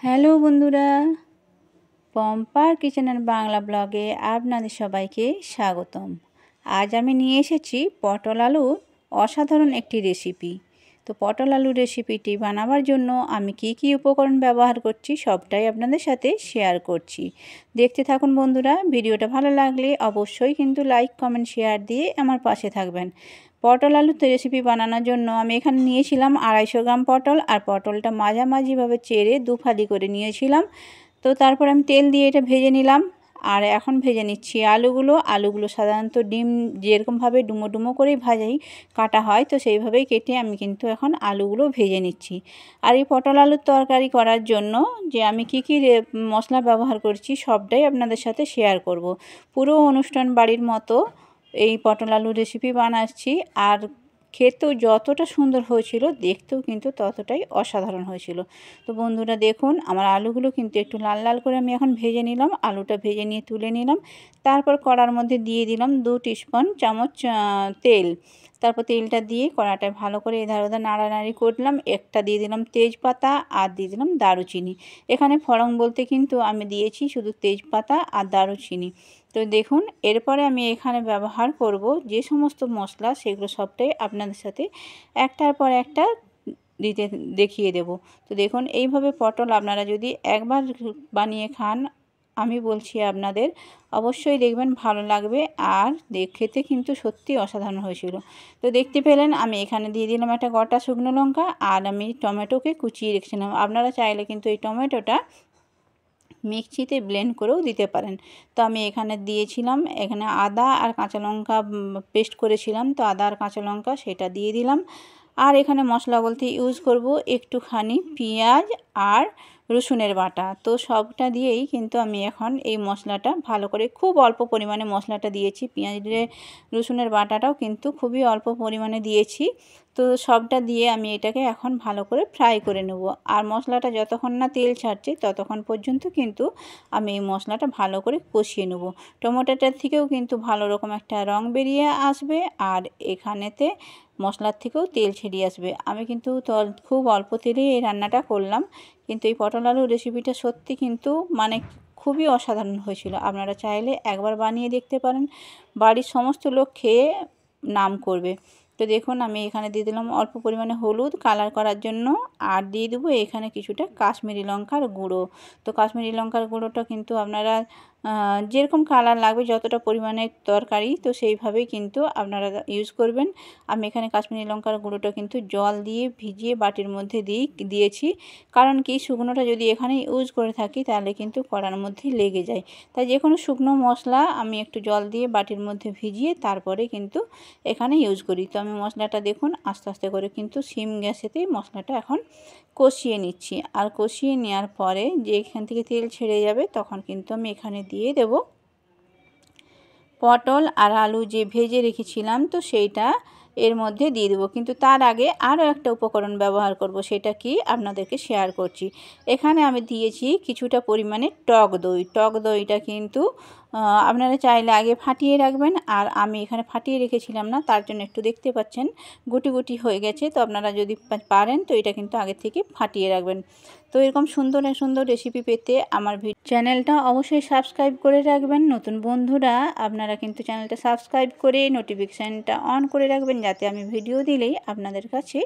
Hello বন্ধুরা, পম্পার kitchen and Bangla ব্লগে আপনাদের সবাইকে স্বাগতম। আজ আমি নিয়ে এসেছি পটল আলুর অসাধারণ একটি রেসিপি। তো পটল আলুর রেসিপিটি বানাবার জন্য আমি কি উপকরণ ব্যবহার করছি সবটাই আপনাদের সাথে শেয়ার করছি। দেখতে থাকুন বন্ধুরা। ভিডিওটা ভালো লাগলে অবশ্যই কিন্তু লাইক কমেন্ট শেয়ার দিয়ে আমার পাশে থাকবেন। পটল আলুর রেসিপি বানানোর জন্য আমি এখানে নিয়েছিলাম 250 গ্রাম পটল, আর পটলটা মাঝামাঝিভাবে চেড়ে দুফালি করে নিয়েছিলাম। তো তারপর আমি তেল দিয়ে এটা ভেজে নিলাম। আর এখন ভেজে নিচ্ছি আলুগুলো সাধারণত ডিম যেরকমভাবে ডুমো ডুমো করেই ভাজাই কাটা হয়, তো সেইভাবেই কেটে আমি কিন্তু এখন আলুগুলো ভেজে নিচ্ছি। আর এই পটল আলুর তরকারি করার জন্য যে আমি কি মশলা ব্যবহার করছি সবটাই আপনাদের সাথে শেয়ার করব। পুরো অনুষ্ঠান বাড়ির মতো এই পটল আলুর রেসিপি বানাচ্ছি। আর খেতেও যতটা সুন্দর হয়েছিল, দেখতেও কিন্তু ততটাই অসাধারণ হয়েছিল। তো বন্ধুরা দেখুন, আমার আলুগুলো কিন্তু একটু লাল লাল করে আমি এখন ভেজে নিলাম। আলুটা ভেজে নিয়ে তুলে নিলাম। তারপর কড়ার মধ্যে দিয়ে দিলাম 2 চামচ তেল। তারপর তেলটা দিয়ে কড়াটায় ভালো করে এধার ওধার নাড়ানাড়ি করলাম। একটা দিয়ে দিলাম তেজপাতা আর দিয়ে দিলাম দারুচিনি। এখানে ফোড়ন বলতে কিন্তু আমি দিয়েছি শুধু তেজপাতা আর দারুচিনি। তো দেখুন, এরপরে আমি এখানে ব্যবহার করব যে সমস্ত মশলা, সেগুলো সবটাই আপনাদের সাথে একটার পর একটা দেখিয়ে দেব। তো দেখুন, এইভাবে পটল আপনারা যদি একবার বানিয়ে খান, আমি বলছি আপনাদের অবশ্যই দেখবেন ভালো লাগবে। আর খেতে কিন্তু সত্যি অসাধারণ হয়েছিল। তো দেখতে পেলেন আমি এখানে দিয়ে দিলাম একটা গোটা শুকনো লঙ্কা, আর আমি টমেটোকে কুচিয়ে রেখেছিলাম। আপনারা চাইলে কিন্তু এই টমেটোটা মিক্সিতে ব্লেন্ড করেও দিতে পারেন। তো আমি এখানে দিয়েছিলাম, এখানে আদা আর কাঁচা লঙ্কা পেস্ট করেছিলাম, তো আদা আর কাঁচা লঙ্কা সেটা দিয়ে দিলাম। আর এখানে মশলা বলতে ইউজ করব একটুখানি পেঁয়াজ আর রসুনের বাটা। তো সবটা দিয়েই কিন্তু আমি এখন এই মশলাটা ভালো করে, খুব অল্প পরিমাণে মশলাটা দিয়েছি। পেঁয়াজ রসুনের বাটাটাও কিন্তু খুবই অল্প পরিমাণে দিয়েছি। তো সবটা দিয়ে আমি এটাকে এখন ভালো করে ফ্রাই করে নেব। আর মশলাটা যতক্ষণ না তেল ছাড়ছে ততক্ষণ পর্যন্ত কিন্তু আমি এই মশলাটা ভালো করে কষিয়ে নেব। টমেটোটার থেকেও কিন্তু ভালো রকম একটা রং বেরিয়ে আসবে, আর এখানেতে মশলার থেকেও তেল ছেড়ে আসবে। আমি কিন্তু খুব অল্প তেলেই এই রান্নাটা করলাম, কিন্তু এই পটল আলুর রেসিপিটা সত্যি কিন্তু খুবই অসাধারণ হয়েছিল। আপনারা চাইলে একবার বানিয়ে দেখতে পারেন, বাড়ির সমস্ত লোক খেয়ে নাম করবে। তো দেখুন, আমি এখানে দিয়ে দিলাম অল্প পরিমাণে হলুদ কালার করার জন্য, আর দিয়ে দেবো এখানে কিছুটা কাশ্মীরি লঙ্কার গুঁড়ো। তো কাশ্মীরি লঙ্কার গুঁড়োটা কিন্তু আপনারা যেরকম কালার লাগবে, যতটা পরিমাণে তরকারি, তো সেইভাবেই কিন্তু আপনারা ইউজ করবেন। আমি এখানে কাশ্মীরি লঙ্কার গুঁড়োটা কিন্তু জল দিয়ে ভিজিয়ে বাটির মধ্যে দিয়েছি। কারণ কি, শুকনোটা যদি এখানে ইউজ করে থাকি তাহলে কিন্তু কড়ার মধ্যে লেগে যায়। তাই যে কোনো শুকনো মশলা আমি একটু জল দিয়ে বাটির মধ্যে ভিজিয়ে তারপরে কিন্তু এখানে ইউজ করি। তো আমি মশলাটা দেখুন আস্তে আস্তে করে কিন্তু সিম গ্যাসেতেই মশলাটা এখন কষিয়ে নিচ্ছি। আর কষিয়ে নেওয়ার পরে যে এখান থেকে তেল ছেড়ে যাবে, তখন কিন্তু আমি এখানে দিয়ে দেব পটল আর আলু যে ভেজে রেখেছিলাম, তো সেইটা এর মধ্যে দিয়ে দেবো। কিন্তু তার আগে আরও একটা উপকরণ ব্যবহার করব, সেটা কি আপনাদেরকে শেয়ার করছি। এখানে আমি দিয়েছি কিছুটা পরিমাণে টক দই। টক দইটা কিন্তু আপনারা চাইলে আগে ফাটিয়ে রাখবেন, আর আমি এখানে ফাটিয়ে রেখেছিলাম না, তার জন্য একটু দেখতে পাচ্ছেন গুটি গুটি হয়ে গেছে। তো আপনারা যদি পারেন তো এটা কিন্তু আগে থেকে ফাটিয়ে রাখবেন। তো এরকম সুন্দর সুন্দর রেসিপি পেতে আমার চ্যানেলটা অবশ্যই সাবস্ক্রাইব করে রাখবেন। নতুন বন্ধুরা আপনারা কিন্তু চ্যানেলটা সাবস্ক্রাইব করে নোটিফিকেশানটা অন করে রাখবেন, যাতে আমি ভিডিও দিলেই আপনাদের কাছে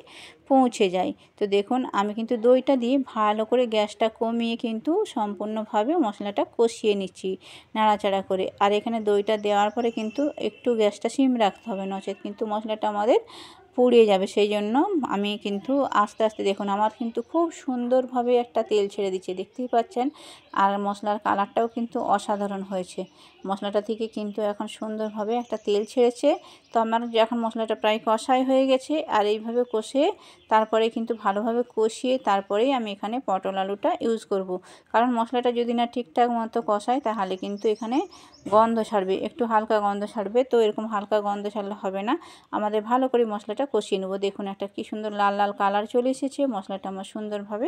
পৌঁছে যায়। তো দেখুন, আমি কিন্তু দইটা দিয়ে ভালো করে গ্যাসটা কমিয়ে কিন্তু সম্পূর্ণভাবে মশলাটা কষিয়ে নিচ্ছি নাড়াচাড়া করে। আর এখানে দইটা দেওয়ার পরে কিন্তু একটু গ্যাসটা সিম রাখতে হবে, নচেত কিন্তু মশলাটা আমাদের পুড়িয়ে যাবে। সেই জন্য আমি কিন্তু আস্তে আস্তে, দেখুন আমার কিন্তু খুব সুন্দরভাবে একটা তেল ছেড়ে দিচ্ছে, দেখতেই পাচ্ছেন। আর মশলার কালারটাও কিন্তু অসাধারণ হয়েছে। মশলাটা থেকে কিন্তু এখন সুন্দরভাবে একটা তেল ছেড়েছে। তো আমার যখন মশলাটা প্রায় কষাই হয়ে গেছে, আর এইভাবে কষে তারপরে কিন্তু ভালোভাবে কষিয়ে তারপরেই আমি এখানে পটল আলুটা ইউজ করব। কারণ মশলাটা যদি না ঠিকঠাক মতো কষায় তাহলে কিন্তু এখানে গন্ধ ছাড়বে, একটু হালকা গন্ধ ছাড়বে। তো এরকম হালকা গন্ধ ছাড়লে হবে না, আমাদের ভালো করে মশলাটা কষিয়ে নেব। দেখুন একটা কি সুন্দর লাল লাল কালার চলে এসেছে, মশলাটা আমার সুন্দরভাবে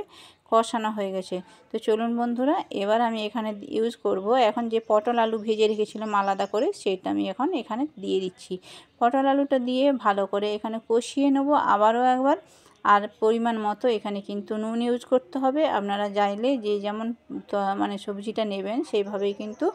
কষানো হয়ে গেছে। তো চলুন বন্ধুরা, এবার আমি এখানে ইউজ করব এখন যে পটল আলু ভেজে রেখেছিলাম আলাদা করে, সেটা আমি এখন এখানে দিয়ে দিচ্ছি। পটল আলুটা দিয়ে ভালো করে এখানে কষিয়ে নেব আবারও একবার। আর পরিমাণ মতো এখানে কিন্তু নুন ইউজ করতে হবে। আপনারা চাইলে যে যেমন মানে সবজিটা নেবেন সেইভাবেই কিন্তু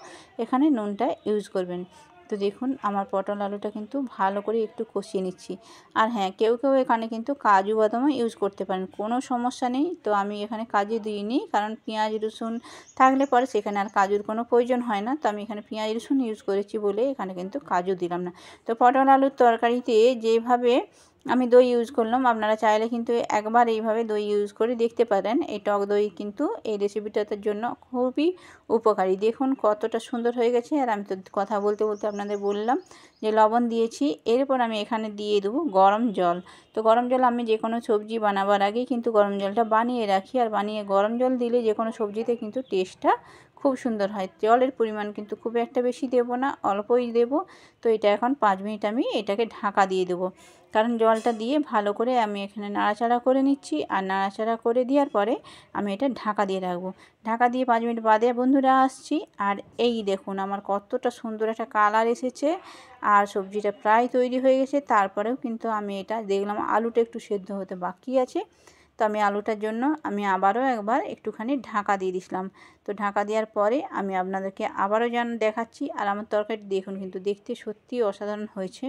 এখানে নুনটা ইউজ করবেন। তো দেখুন আমার পটল আলুটা কিন্তু ভালো করে একটু কষিয়ে নিচ্ছি। আর হ্যাঁ, কেউ কেউ এখানে কিন্তু কাজু বাদামও ইউজ করতে পারেন, কোনো সমস্যা নেই। তো আমি এখানে কাজু দিইনি, কারণ পেঁয়াজ রসুন থাকলে পরে সেখানে আর কাজুর কোনো প্রয়োজন হয় না। তো আমি এখানে পেঁয়াজ রসুন ইউজ করেছি বলে এখানে কিন্তু কাজু দিলাম না। তো পটল আলুর তরকারিতে যেভাবে আমি দই ইউজ করলাম, আপনারা চাইলে কিন্তু একবার এইভাবে দই ইউজ করে দেখতে পারেন। এই টক দই কিন্তু এই রেসিপিটার জন্য খুবই উপকারী। দেখুন কতটা সুন্দর হয়ে গেছে। আর আমি তো কথা বলতে বলতে আপনাদের বললাম যে লবণ দিয়েছি। এরপর আমি এখানে দিয়ে দেবো গরম জল। তো গরম জল আমি যে কোনো সবজি বানাবার আগেই কিন্তু গরম জলটা বানিয়ে রাখি। আর বানিয়ে গরম জল দিলে যে কোনো সবজিতে কিন্তু টেস্টটা খুব সুন্দর হয়। জলের পরিমাণ কিন্তু খুব একটা বেশি দেব না, অল্পই দেব। তো এটা এখন 5 মিনিট আমি এটাকে ঢাকা দিয়ে দেবো, কারণ জলটা দিয়ে ভালো করে আমি এখানে নাড়াচাড়া করে নিচ্ছি। আর নাড়াচাড়া করে দেওয়ার পরে আমি এটা ঢাকা দিয়ে রাখবো। ঢাকা দিয়ে 5 মিনিট বাদে বন্ধুরা আসছি। আর এই দেখুন আমার কতটা সুন্দর একটা কালার এসেছে, আর সবজিটা প্রায় তৈরি হয়ে গেছে। তারপরেও কিন্তু আমি এটা দেখলাম আলুটা একটু সেদ্ধ হতে বাকি আছে। তো আমি আলুটার জন্য আমি আবারও একবার একটুখানি ঢাকা দিয়ে দিয়েছিলাম। তো ঢাকা দেওয়ার পরে আমি আপনাদেরকে আবারও দেখাচ্ছি। আর আমার তরকারি দেখুন কিন্তু দেখতে সত্যিই অসাধারণ হয়েছে।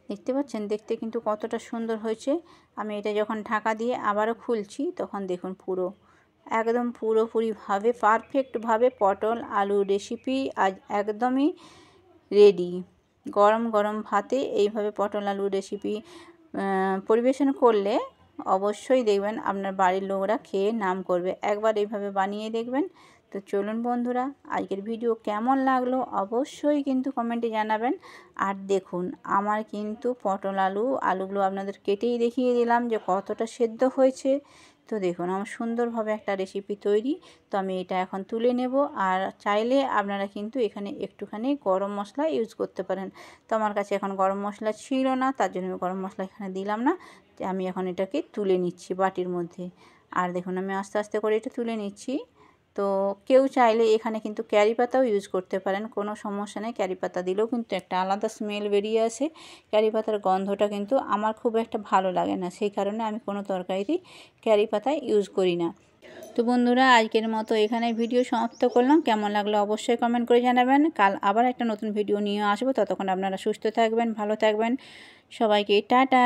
দেখতে পাচ্ছেন, দেখতে কিন্তু কতটা সুন্দর হয়েছে। আমি এটা যখন ঢাকা দিয়ে আবারও খুলছি তখন দেখুন পুরো একদম পুরোপুরিভাবে পারফেক্টভাবে পটল আলু রেসিপি আজ একদমই রেডি। গরম গরম ভাতে এইভাবে পটল আলু রেসিপি পরিবেশন করলে অবশ্যই দেখবেন আপনার বাড়ির লোকরা খেয়ে নাম করবে। একবার এইভাবে বানিয়ে দেখবেন। তো চলুন বন্ধুরা, আজকের ভিডিও কেমন লাগলো অবশ্যই কিন্তু কমেন্টে জানাবেন। আর দেখুন আমার কিন্তু পটল আলুগুলো আপনাদের কেটেই দেখিয়ে দিলাম যে কতটা সেদ্ধ হয়েছে। তো দেখুন আমার সুন্দরভাবে একটা রেসিপি তৈরি। তো আমি এটা এখন তুলে নেব। আর চাইলে আপনারা কিন্তু এখানে একটুখানি গরম মশলা ইউজ করতে পারেন। তো আমার কাছে এখন গরম মশলা ছিল না, তার জন্য আমি গরম মশলা এখানে দিলাম না। আমি এখন এটাকে তুলে নিচ্ছি বাটির মধ্যে। আর দেখুন আমি আস্তে আস্তে করে এটা তুলে নিচ্ছি। তো কেউ চাইলে এখানে কিন্তু ক্যারি পাতাও ইউজ করতে পারেন, কোনো সমস্যা নেই। ক্যারি পাতা দিলেও কিন্তু একটা আলাদা স্মেল বেরিয়ে আসে। ক্যারি পাতার গন্ধটা কিন্তু আমার খুব একটা ভালো লাগে না, সেই কারণে আমি কোনো তরকারিতেই ক্যারি পাতা ইউজ করি না। তো বন্ধুরা আজকের মতো এখানে ভিডিও সমাপ্ত করলাম। কেমন লাগলো অবশ্যই কমেন্ট করে জানাবেন। কাল আবার একটা নতুন ভিডিও নিয়ে আসবো। ততক্ষণ আপনারা সুস্থ থাকবেন, ভালো থাকবেন। সবাইকে টাটা।